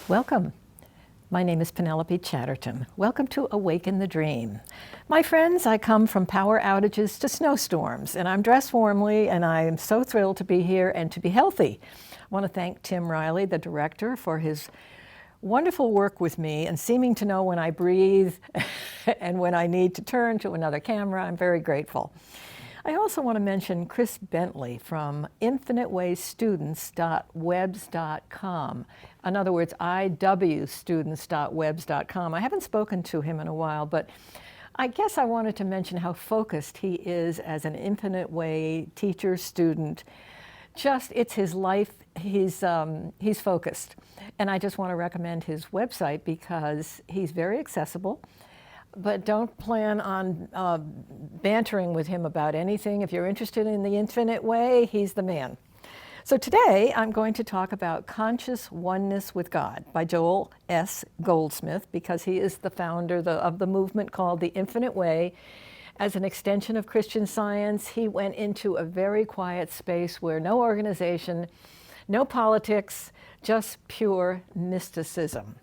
Welcome. My name is Penelope Chatterton. Welcome to Awaken the Dream. My friends, I come from power outages to snowstorms, and I'm dressed warmly, and I am so thrilled to be here and to be healthy. I want to thank Tim Riley, the director, for his wonderful work with me and seeming to know when I breathe and when I need to turn to another camera. I'm very grateful. I also want to mention Chris Bentley from infinitewaystudents.webs.com. In other words, iwstudents.webs.com. I haven't spoken to him in a while, but I guess I wanted to mention how focused he is as an Infinite Way teacher, student. It's his life. He's focused. And I just want to recommend his website because he's very accessible. But don't plan on bantering with him about anything. If you're interested in the Infinite Way, he's the man. So today I'm going to talk about Conscious Oneness with God by Joel S. Goldsmith, because he is the founder of the movement called the Infinite Way. As an extension of Christian Science, he went into a very quiet space where no organization, no politics, just pure mysticism.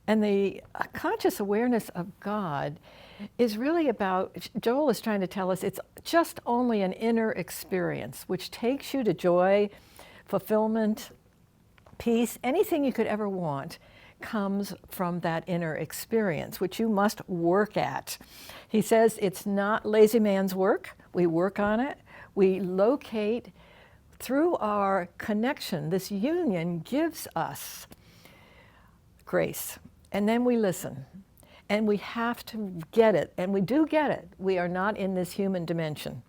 And the conscious awareness of God is really about, Joel is trying to tell us, it's just only an inner experience, which takes you to joy, fulfillment, peace, anything you could ever want comes from that inner experience, which you must work at. He says it's not lazy man's work. We work on it. We locate through our connection. This union gives us grace. And then we listen, and we have to get it, and we do get it. We are not in this human dimension,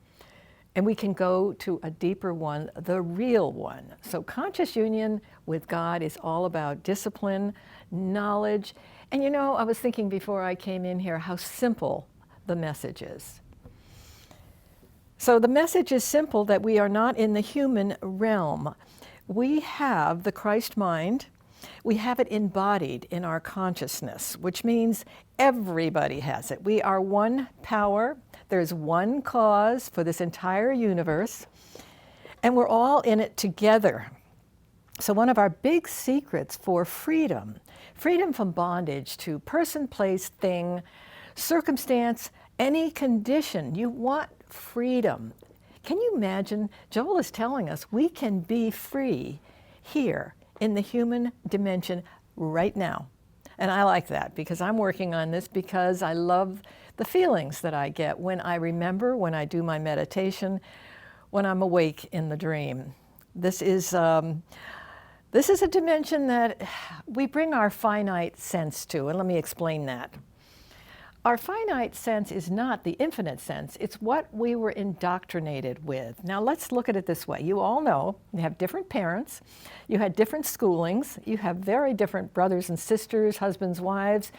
and we can go to a deeper one, the real one. So conscious union with God is all about discipline, knowledge, and you know, I was thinking before I came in here how simple the message is. So the message is simple, that we are not in the human realm. We have the Christ mind. We have it embodied in our consciousness, which means everybody has it. We are one power. There's one cause for this entire universe, and we're all in it together. So one of our big secrets for freedom from bondage to person, place, thing, circumstance, any condition, you want freedom. Can you imagine? Joel is telling us we can be free here in the human dimension right now. And I like that because I'm working on this because I love the feelings that I get when I remember, when I do my meditation, when I'm awake in the dream. This is a dimension that we bring our finite sense to, and let me explain that. Our finite sense is not the infinite sense. It's what we were indoctrinated with. Now let's look at it this way. You all know you have different parents, you had different schoolings, you have very different brothers and sisters, husbands, wives.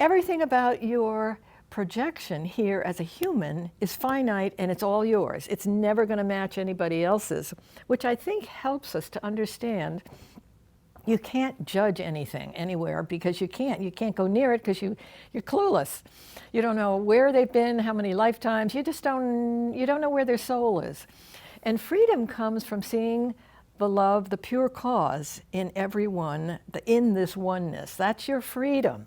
Everything about your projection here as a human is finite and it's all yours. It's never going to match anybody else's, which I think helps us to understand you can't judge anything anywhere because you can't go near it because you're clueless. You don't know where they've been, how many lifetimes. You don't know where their soul is. And freedom comes from seeing the love, the pure cause in everyone, in this oneness. That's your freedom.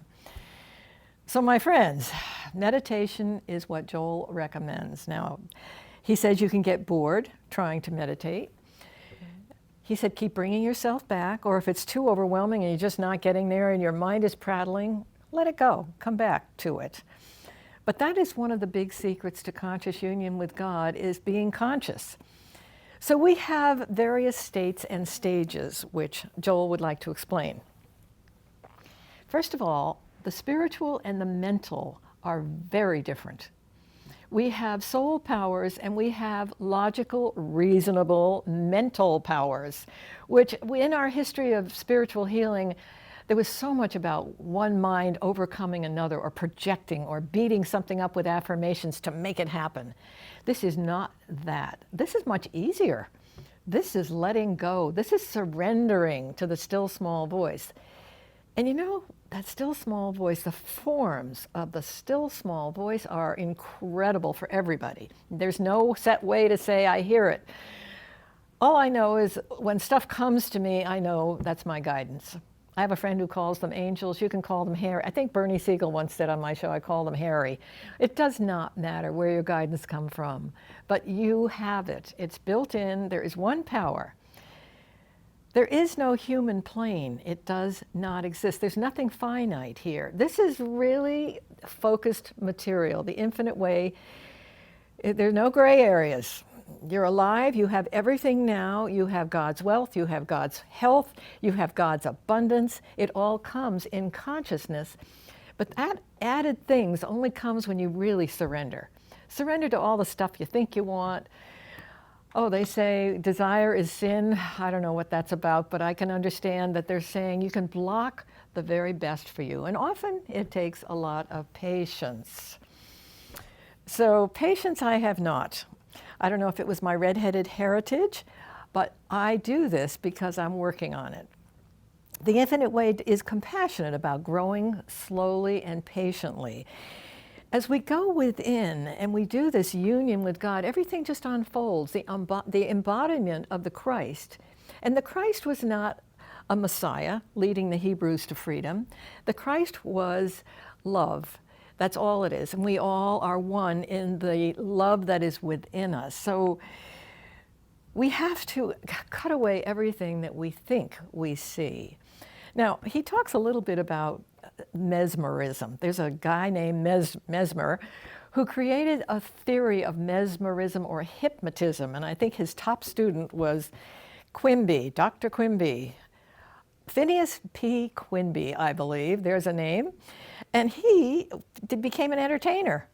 So my friends, meditation is what Joel recommends. Now, he says you can get bored trying to meditate. He said, keep bringing yourself back, or if it's too overwhelming and you're just not getting there and your mind is prattling, let it go, come back to it. But that is one of the big secrets to conscious union with God, is being conscious. So we have various states and stages, which Joel would like to explain. First of all, the spiritual and the mental are very different. We have soul powers and we have logical, reasonable, mental powers, which in our history of spiritual healing, there was so much about one mind overcoming another or projecting or beating something up with affirmations to make it happen. This is not that. This is much easier. This is letting go. This is surrendering to the still small voice. And you know, that still small voice, the forms of the still small voice are incredible for everybody. There's no set way to say, I hear it. All I know is when stuff comes to me, I know that's my guidance. I have a friend who calls them angels. You can call them Harry. I think Bernie Siegel once said on my show, I call them Harry. It does not matter where your guidance comes from, but you have it. It's built in. There is one power. There is no human plane. It does not exist. There's nothing finite here. This is really focused material, the infinite way. There are no gray areas. You're alive, you have everything now, you have God's wealth, you have God's health, you have God's abundance. It all comes in consciousness. But that added things only comes when you really surrender. Surrender to all the stuff you think you want. Oh, they say desire is sin. I don't know what that's about, but I can understand that they're saying you can block the very best for you. And often it takes a lot of patience. So patience I have not. I don't know if it was my redheaded heritage, but I do this because I'm working on it. The infinite way is compassionate about growing slowly and patiently. As we go within and we do this union with God, everything just unfolds, the embodiment of the Christ. And the Christ was not a Messiah leading the Hebrews to freedom. The Christ was love. That's all it is. And we all are one in the love that is within us. So we have to cut away everything that we think we see. Now, he talks a little bit about mesmerism. There's a guy named Mesmer who created a theory of mesmerism or hypnotism. And I think his top student was Quimby, Dr. Quimby. Phineas P. Quimby, I believe, there's a name. And he became an entertainer.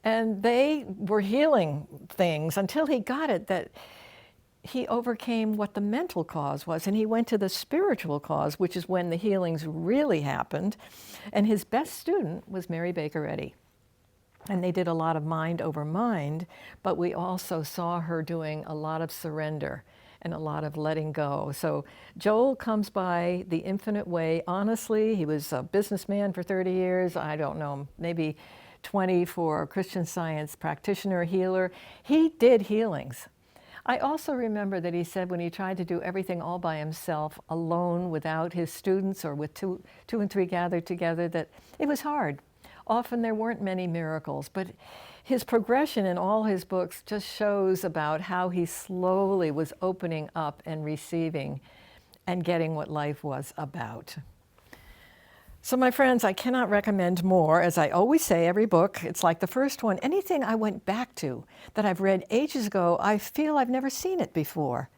And they were healing things until he got it that he overcame what the mental cause was. And he went to the spiritual cause, which is when the healings really happened. And his best student was Mary Baker Eddy. And they did a lot of mind over mind, but we also saw her doing a lot of surrender and a lot of letting go. So Joel comes by the infinite way honestly. He was a businessman for 30 years. I don't know, maybe 20 for a Christian Science practitioner, healer. He did healings. I also remember that he said when he tried to do everything all by himself, alone, without his students or with two and three gathered together, that it was hard. Often there weren't many miracles, but his progression in all his books just shows about how he slowly was opening up and receiving and getting what life was about. So my friends, I cannot recommend more. As I always say, every book, it's like the first one. Anything I went back to that I've read ages ago, I feel I've never seen it before.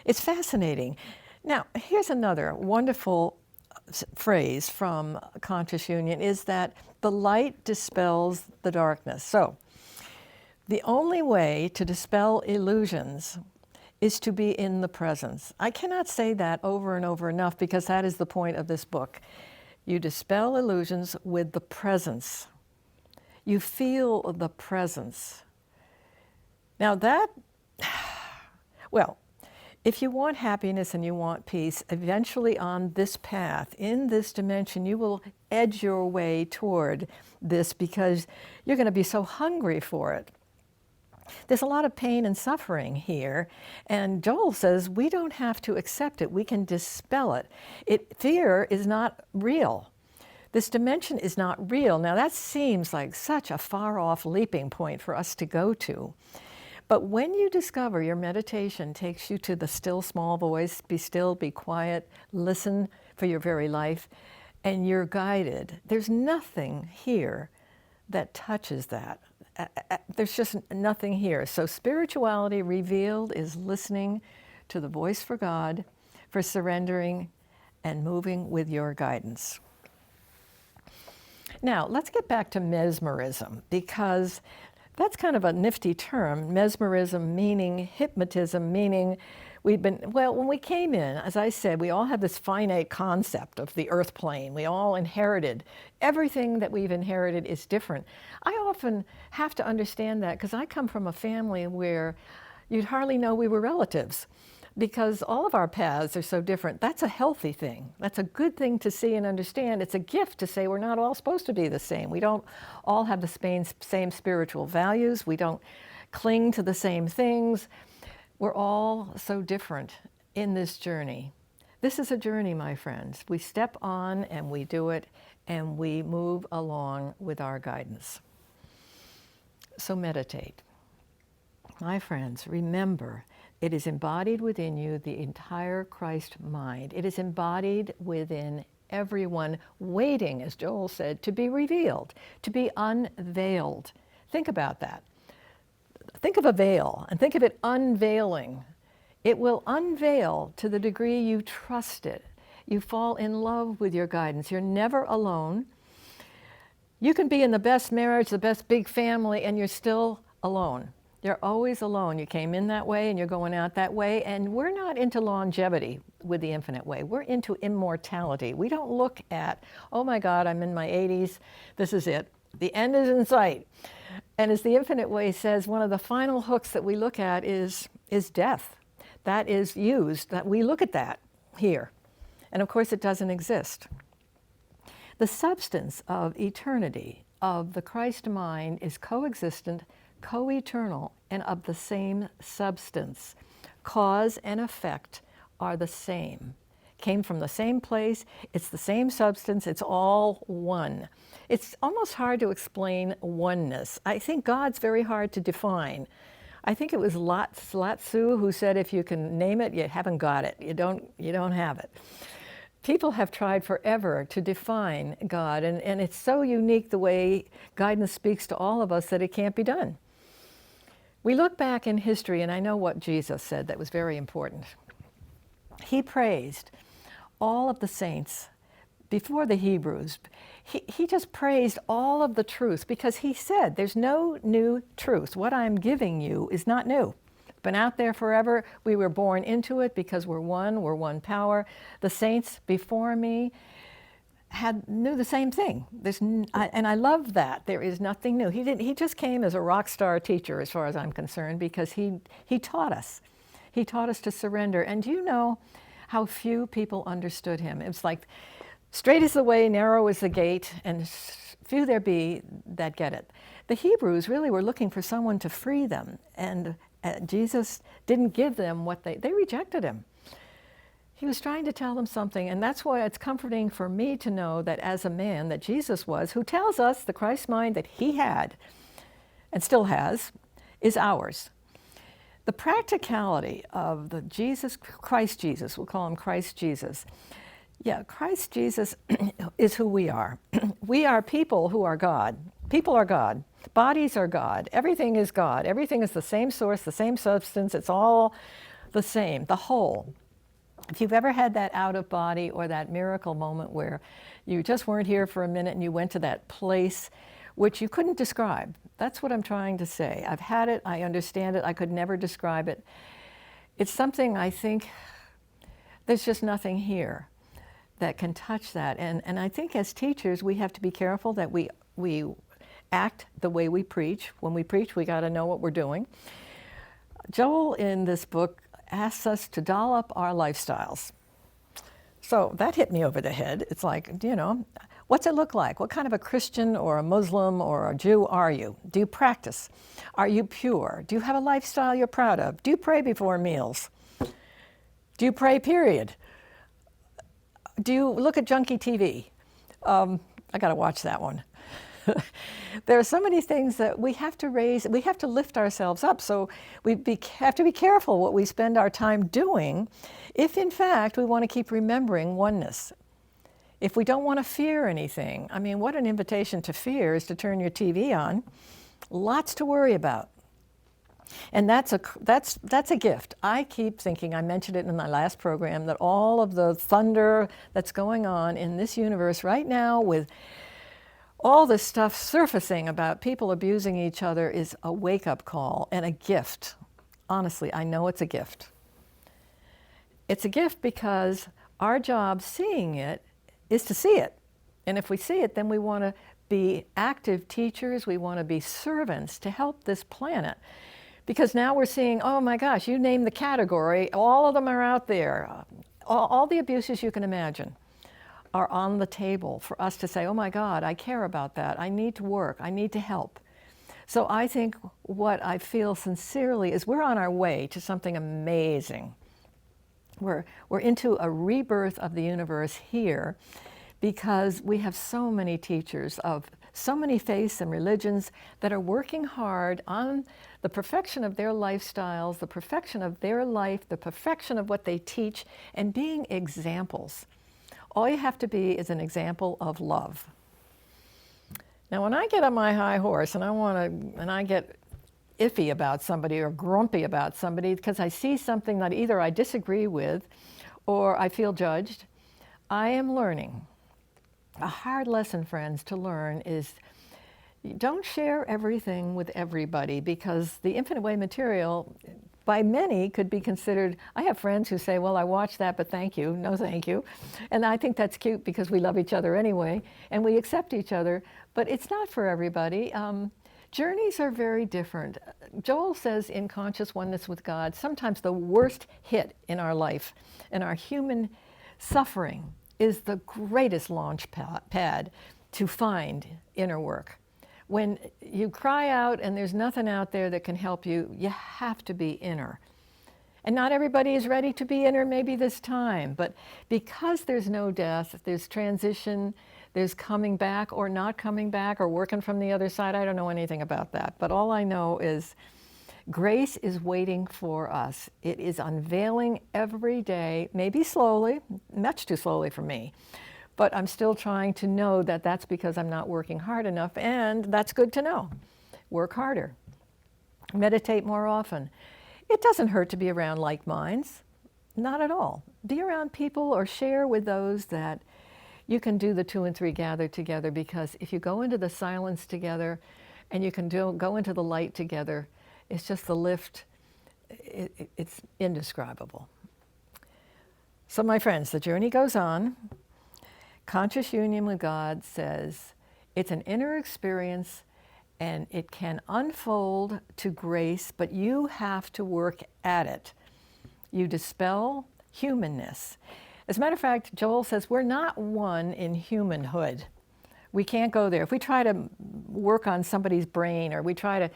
It's fascinating. Now, here's another wonderful phrase from Conscious Union is that the light dispels the darkness. So the only way to dispel illusions is to be in the presence. I cannot say that over and over enough because that is the point of this book. You dispel illusions with the presence. You feel the presence. Now that, well, if you want happiness and you want peace, eventually on this path, in this dimension, you will edge your way toward this because you're going to be so hungry for it. There's a lot of pain and suffering here, and Joel says we don't have to accept it. We can dispel it. Fear is not real. This dimension is not real. Now that seems like such a far-off leaping point for us to go to. But when you discover your meditation takes you to the still small voice, be still, be quiet, listen for your very life, and you're guided, there's nothing here that touches that. There's just nothing here. So spirituality revealed is listening to the voice for God, for surrendering and moving with your guidance. Now, let's get back to mesmerism, because that's kind of a nifty term. Mesmerism meaning hypnotism, meaning when we came in, as I said, we all have this finite concept of the earth plane. We all inherited. Everything that we've inherited is different. I often have to understand that because I come from a family where you'd hardly know we were relatives because all of our paths are so different. That's a healthy thing. That's a good thing to see and understand. It's a gift to say we're not all supposed to be the same. We don't all have the same spiritual values. We don't cling to the same things. We're all so different in this journey. This is a journey, my friends. We step on and we do it, and we move along with our guidance. So meditate. My friends, remember, it is embodied within you, the entire Christ mind. It is embodied within everyone, waiting, as Joel said, to be revealed, to be unveiled. Think about that. Think of a veil and think of it unveiling. It will unveil to the degree you trust it. You fall in love with your guidance. You're never alone. You can be in the best marriage, the best big family, and you're still alone. You're always alone. You came in that way and you're going out that way. And we're not into longevity with the infinite way. We're into immortality. We don't look at, oh my God, I'm in my 80s. This is it. The end is in sight. And as the infinite way says, one of the final hooks that we look at is death. That is used, that we look at that here. And of course, it doesn't exist. The substance of eternity, of the Christ mind, is coexistent, co-eternal, and of the same substance. Cause and effect are the same. Came from the same place, it's the same substance, it's all one. It's almost hard to explain oneness. I think God's very hard to define. I think it was Lao Tzu who said, if you can name it, you haven't got it. You don't have it. People have tried forever to define God, and it's so unique the way guidance speaks to all of us that it can't be done. We look back in history, and I know what Jesus said that was very important. He praised all of the saints before the Hebrews. He just praised all of the truth because he said, there's no new truth. What I'm giving you is not new. It's been out there forever. We were born into it because we're one power. The saints before me knew the same thing. And I love that. There is nothing new. He just came as a rock star teacher as far as I'm concerned because he taught us. He taught us to surrender. And do you know how few people understood him? It was like, straight is the way, narrow is the gate, and few there be that get it. The Hebrews really were looking for someone to free them, and Jesus didn't give them what they rejected him. He was trying to tell them something, and that's why it's comforting for me to know that as a man that Jesus was, who tells us the Christ mind that he had, and still has, is ours. The practicality of the Christ Jesus, we'll call him Christ Jesus. Yeah, Christ Jesus is who we are. We are people who are God. People are God. Bodies are God. Everything is God. Everything is the same source, the same substance. It's all the same, the whole. If you've ever had that out of body or that miracle moment where you just weren't here for a minute and you went to that place which you couldn't describe, that's what I'm trying to say. I've had it, I understand it, I could never describe it. It's something I think there's just nothing here that can touch that. And I think as teachers, we have to be careful that we act the way we preach. When we preach, we got to know what we're doing. Joel, in this book, asks us to doll up our lifestyles. So that hit me over the head. It's like, what's it look like? What kind of a Christian or a Muslim or a Jew are you? Do you practice? Are you pure? Do you have a lifestyle you're proud of? Do you pray before meals? Do you pray, period? Do you look at junky TV? I got to watch that one. There are so many things that we have to raise, we have to lift ourselves up. So we have to be careful what we spend our time doing if, in fact, we want to keep remembering oneness. If we don't want to fear anything, I mean, what an invitation to fear is to turn your TV on. Lots to worry about. And that's a gift. I keep thinking, I mentioned it in my last program, that all of the thunder that's going on in this universe right now with all this stuff surfacing about people abusing each other is a wake-up call and a gift. Honestly, I know it's a gift. It's a gift because our job seeing it is to see it. And if we see it, then we want to be active teachers, we want to be servants to help this planet. Because now we're seeing, oh my gosh, you name the category, all of them are out there. All the abuses you can imagine are on the table for us to say, oh my God, I care about that. I need to work. I need to help. So I think what I feel sincerely is we're on our way to something amazing. We're into a rebirth of the universe here because we have so many teachers of so many faiths and religions that are working hard on the perfection of their lifestyles, the perfection of their life, the perfection of what they teach, and being examples. All you have to be is an example of love. Now, when I get on my high horse and I get iffy about somebody or grumpy about somebody because I see something that either I disagree with or I feel judged, I am learning. A hard lesson, friends, to learn is don't share everything with everybody, because the infinite way material by many could be considered, I have friends who say, well, I watched that, but thank you, no thank you. And I think that's cute because we love each other anyway, and we accept each other, but it's not for everybody. Journeys are very different. Joel says in Conscious Oneness with God, sometimes the worst hit in our life, in our human suffering, is the greatest launch pad to find inner work. When you cry out and there's nothing out there that can help you, you have to be inner. And not everybody is ready to be inner maybe this time, but because there's no death, there's transition, there's coming back or not coming back or working from the other side. I don't know anything about that, but all I know is grace is waiting for us. It is unveiling every day, maybe slowly, much too slowly for me, but I'm still trying to know that that's because I'm not working hard enough, and that's good to know. Work harder. Meditate more often. It doesn't hurt to be around like minds, not at all. Be around people or share with those that you can do the 2 and 3 gather together, because if you go into the silence together and you can go into the light together, it's just the lift, it's indescribable. So my friends, the journey goes on. Conscious union with God says it's an inner experience and it can unfold to grace, but you have to work at it. You dispel humanness. As a matter of fact, Joel says we're not one in humanhood. We can't go there. If we try to work on somebody's brain, or we try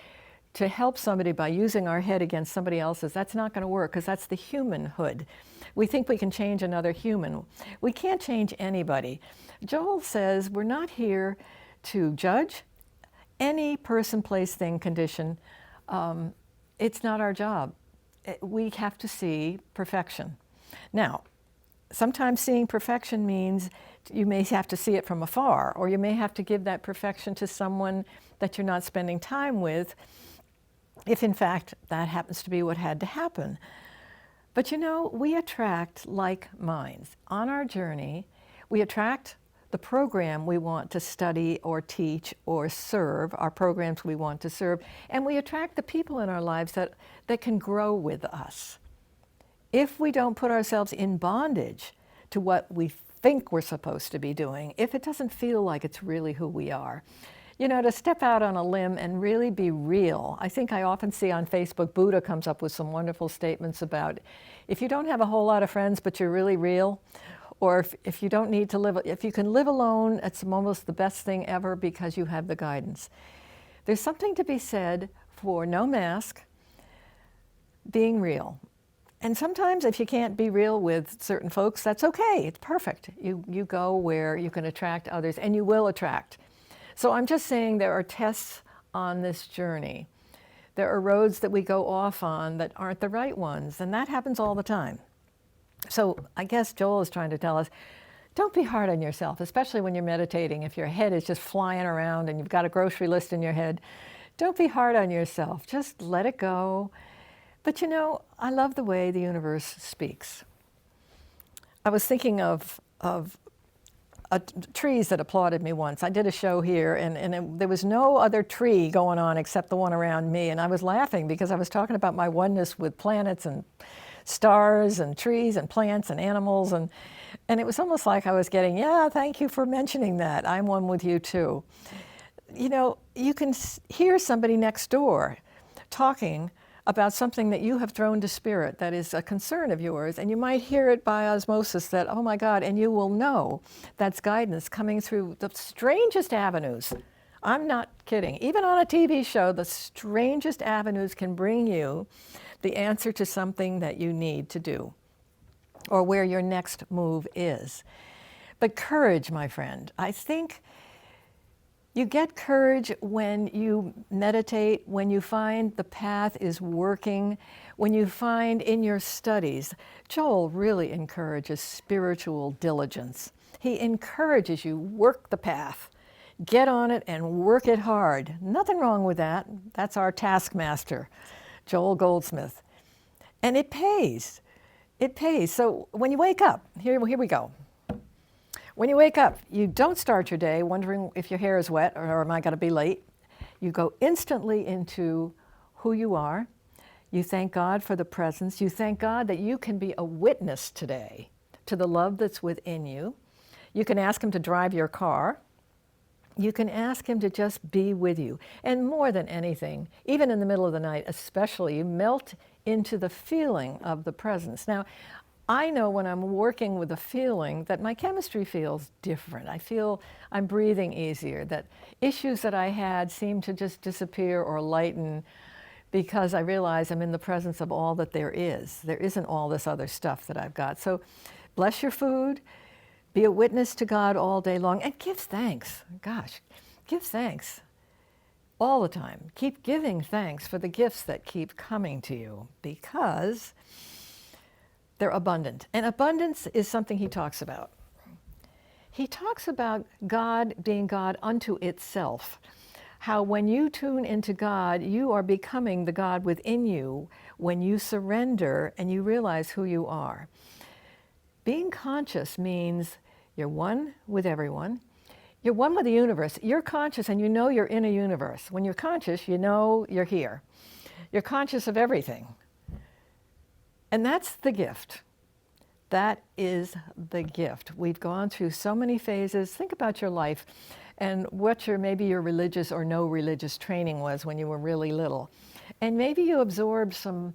to help somebody by using our head against somebody else's, that's not going to work, because that's the humanhood. We think we can change another human. We can't change anybody. Joel says we're not here to judge any person, place, thing, condition. It's not our job. We have to see perfection. Now, sometimes seeing perfection means you may have to see it from afar, or you may have to give that perfection to someone that you're not spending time with, if in fact that happens to be what had to happen. But you know, we attract like minds. On our journey, we attract the program we want to study or teach or serve, our programs we want to serve, and we attract the people in our lives that can grow with us. If we don't put ourselves in bondage to what we think we're supposed to be doing, if it doesn't feel like it's really who we are, you know, to step out on a limb and really be real. I think I often see on Facebook, Buddha comes up with some wonderful statements about if you don't have a whole lot of friends, but you're really real, or if you don't need to live, if you can live alone, it's almost the best thing ever because you have the guidance. There's something to be said for no mask, being real. And sometimes if you can't be real with certain folks, that's okay, it's perfect. You go where you can attract others, and you will attract. So I'm just saying there are tests on this journey. There are roads that we go off on that aren't the right ones, and that happens all the time. So I guess Joel is trying to tell us, don't be hard on yourself, especially when you're meditating. If your head is just flying around and you've got a grocery list in your head, don't be hard on yourself. Just let it go. But you know, I love the way the universe speaks. I was thinking of trees that applauded me once. I did a show here, and there was no other tree going on except the one around me, and I was laughing because I was talking about my oneness with planets and stars and trees and plants and animals, and it was almost like I was getting, yeah, thank you for mentioning that. I'm one with you too. You know, you can hear somebody next door talking about something that you have thrown to spirit that is a concern of yours, and you might hear it by osmosis that, oh my God, and you will know that's guidance coming through the strangest avenues. I'm not kidding. Even on a TV show, the strangest avenues can bring you the answer to something that you need to do. or where your next move is. But courage, my friend, I think you get courage when you meditate, when you find the path is working, when you find in your studies. Joel really encourages spiritual diligence. He encourages you, work the path, get on it and work it hard. Nothing wrong with that. That's our taskmaster, Joel Goldsmith. And it pays. It pays. So when you wake up, here we go. When you wake up, you don't start your day wondering if your hair is wet or am I going to be late. You go instantly into who you are. You thank God for the presence. You thank God that you can be a witness today to the love that's within you. You can ask Him to drive your car. You can ask Him to just be with you. And more than anything, even in the middle of the night especially, you melt into the feeling of the presence. Now, I know when I'm working with a feeling that my chemistry feels different. I feel I'm breathing easier, that issues that I had seem to just disappear or lighten because I realize I'm in the presence of all that there is. There isn't all this other stuff that I've got. So bless your food, be a witness to God all day long, and give thanks. Gosh, give thanks all the time. Keep giving thanks for the gifts that keep coming to you because they're abundant. And abundance is something he talks about. He talks about God being God unto itself. How when you tune into God, you are becoming the God within you when you surrender and you realize who you are. Being conscious means you're one with everyone. You're one with the universe. You're conscious and you know you're in a universe. When you're conscious, you know you're here. You're conscious of everything. And that's the gift. That is the gift. We've gone through so many phases. Think about your life and what maybe your religious or no religious training was when you were really little. And maybe you absorbed some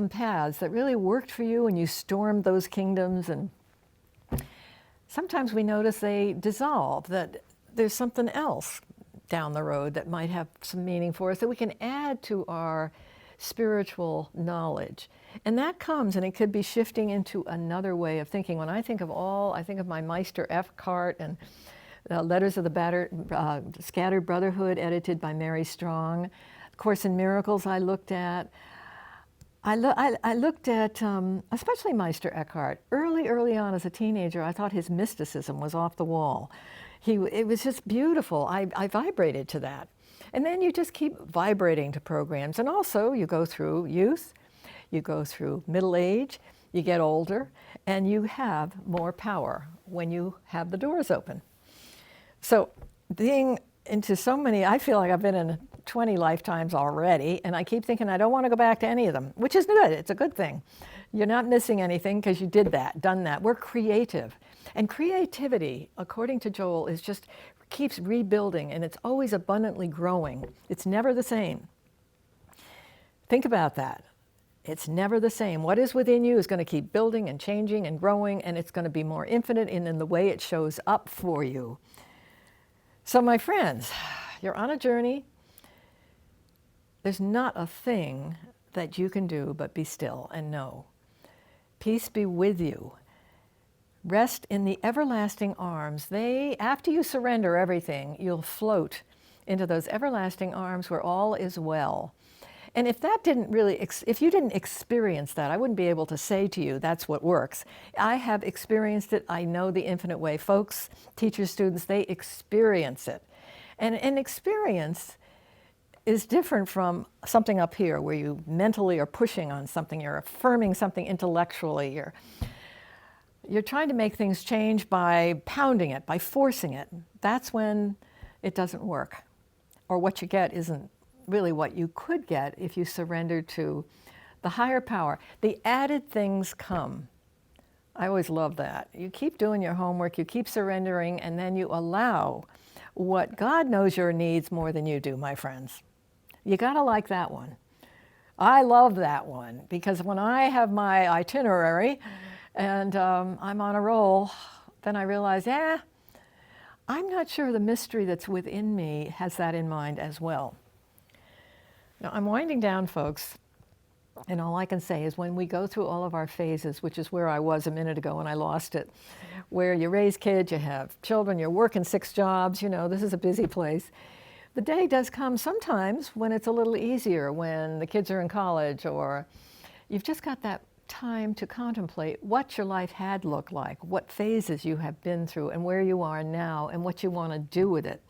paths that really worked for you and you stormed those kingdoms. And sometimes we notice they dissolve, that there's something else down the road that might have some meaning for us that we can add to our spiritual knowledge. And that comes, and it could be shifting into another way of thinking. When I think of I think of my Meister Eckhart and Letters of the Scattered Brotherhood, edited by Mary Strong. Course in Miracles I looked at. I looked at, especially Meister Eckhart. Early on as a teenager, I thought his mysticism was off the wall. It was just beautiful. I vibrated to that. And then you just keep vibrating to programs. And also you go through youth, you go through middle age, you get older, and you have more power when you have the doors open. So being into so many, I feel like I've been in 20 lifetimes already, and I keep thinking I don't want to go back to any of them, which is good. It's a good thing. You're not missing anything because you did that, done that. We're creative. And creativity, according to Joel, is just keeps rebuilding, and it's always abundantly growing. It's never the same. Think about that. It's never the same. What is within you is going to keep building and changing and growing, and it's going to be more infinite in the way it shows up for you. So my friends, you're on a journey. There's not a thing that you can do but be still and know. Peace be with you. Rest in the everlasting arms. After you surrender everything, you'll float into those everlasting arms where all is well. And if you didn't experience that, I wouldn't be able to say to you, that's what works. I have experienced it. I know the infinite way. Folks, teachers, students, they experience it. And an experience is different from something up here where you mentally are pushing on something, you're affirming something intellectually, you're trying to make things change by pounding it, by forcing it. That's when it doesn't work. Or what you get isn't really what you could get if you surrendered to the higher power. The added things come. I always love that. You keep doing your homework, you keep surrendering, and then you allow what God knows your needs more than you do, my friends. You gotta like that one. I love that one because when I have my itinerary and I'm on a roll, then I realize, I'm not sure the mystery that's within me has that in mind as well. Now, I'm winding down, folks. And all I can say is when we go through all of our phases, which is where I was a minute ago and I lost it, where you raise kids, you have children, you're working 6 jobs, you know, this is a busy place. The day does come sometimes when it's a little easier, when the kids are in college, or you've just got that time to contemplate what your life had looked like, what phases you have been through, and where you are now, and what you want to do with it.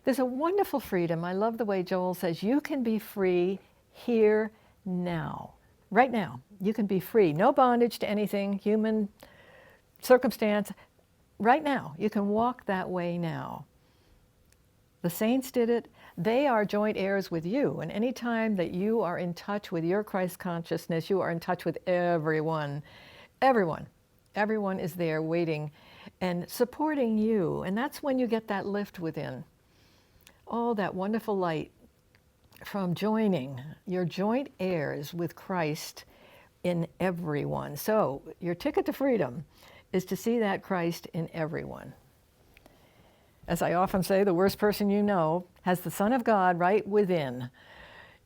There's a wonderful freedom. I love the way Joel says, you can be free here, now. Right now, you can be free. No bondage to anything, human circumstance. Right now, you can walk that way now. The saints did it. They are joint heirs with you. And any time that you are in touch with your Christ consciousness, you are in touch with everyone. Everyone. Everyone is there waiting and supporting you. And that's when you get that lift within. Oh, that wonderful light from joining your joint heirs with Christ in everyone. So your ticket to freedom is to see that Christ in everyone. As I often say, the worst person you know has the Son of God right within,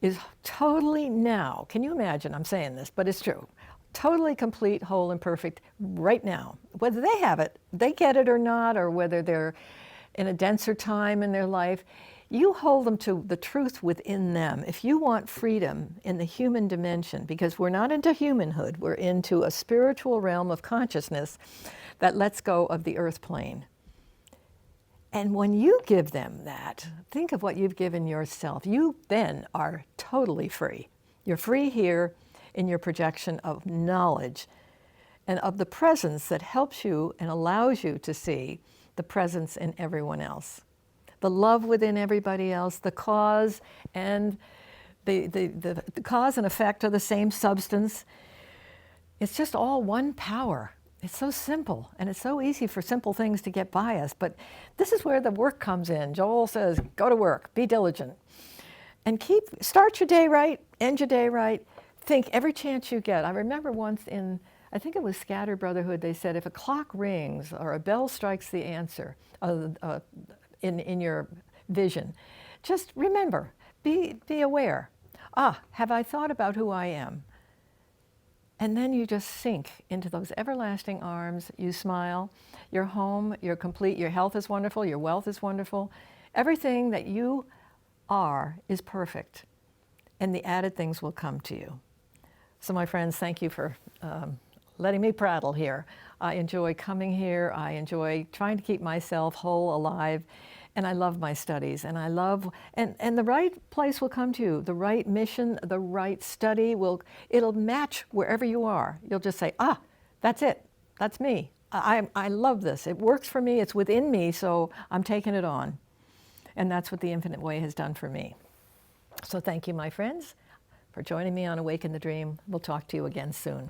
is totally now. Can you imagine? I'm saying this, but it's true. Totally complete, whole, and perfect right now. Whether they have it, they get it or not, or whether they're in a denser time in their life, you hold them to the truth within them. If you want freedom in the human dimension, because we're not into humanhood, we're into a spiritual realm of consciousness that lets go of the earth plane. And when you give them that, think of what you've given yourself. You then are totally free. You're free here in your projection of knowledge and of the presence that helps you and allows you to see the presence in everyone else. The love within everybody else, the cause and the cause and effect are the same substance. It's just all one power. It's so simple, and it's so easy for simple things to get by us. But this is where the work comes in. Joel says, go to work, be diligent, and start your day right, end your day right. Think every chance you get. I remember once I think it was Scattered Brotherhood, they said, if a clock rings or a bell strikes the answer in your vision, just remember, be aware. Have I thought about who I am? And then you just sink into those everlasting arms. You smile. You're home. You're complete. Your health is wonderful. Your wealth is wonderful. Everything that you are is perfect. And the added things will come to you. So my friends, thank you for letting me prattle here. I enjoy coming here. I enjoy trying to keep myself whole, alive. And I love my studies, and and the right place will come to you. The right mission, the right study it'll match wherever you are. You'll just say, that's it, that's me. I love this, it works for me, it's within me, so I'm taking it on. And that's what the Infinite Way has done for me. So thank you, my friends, for joining me on Awaken the Dream. We'll talk to you again soon.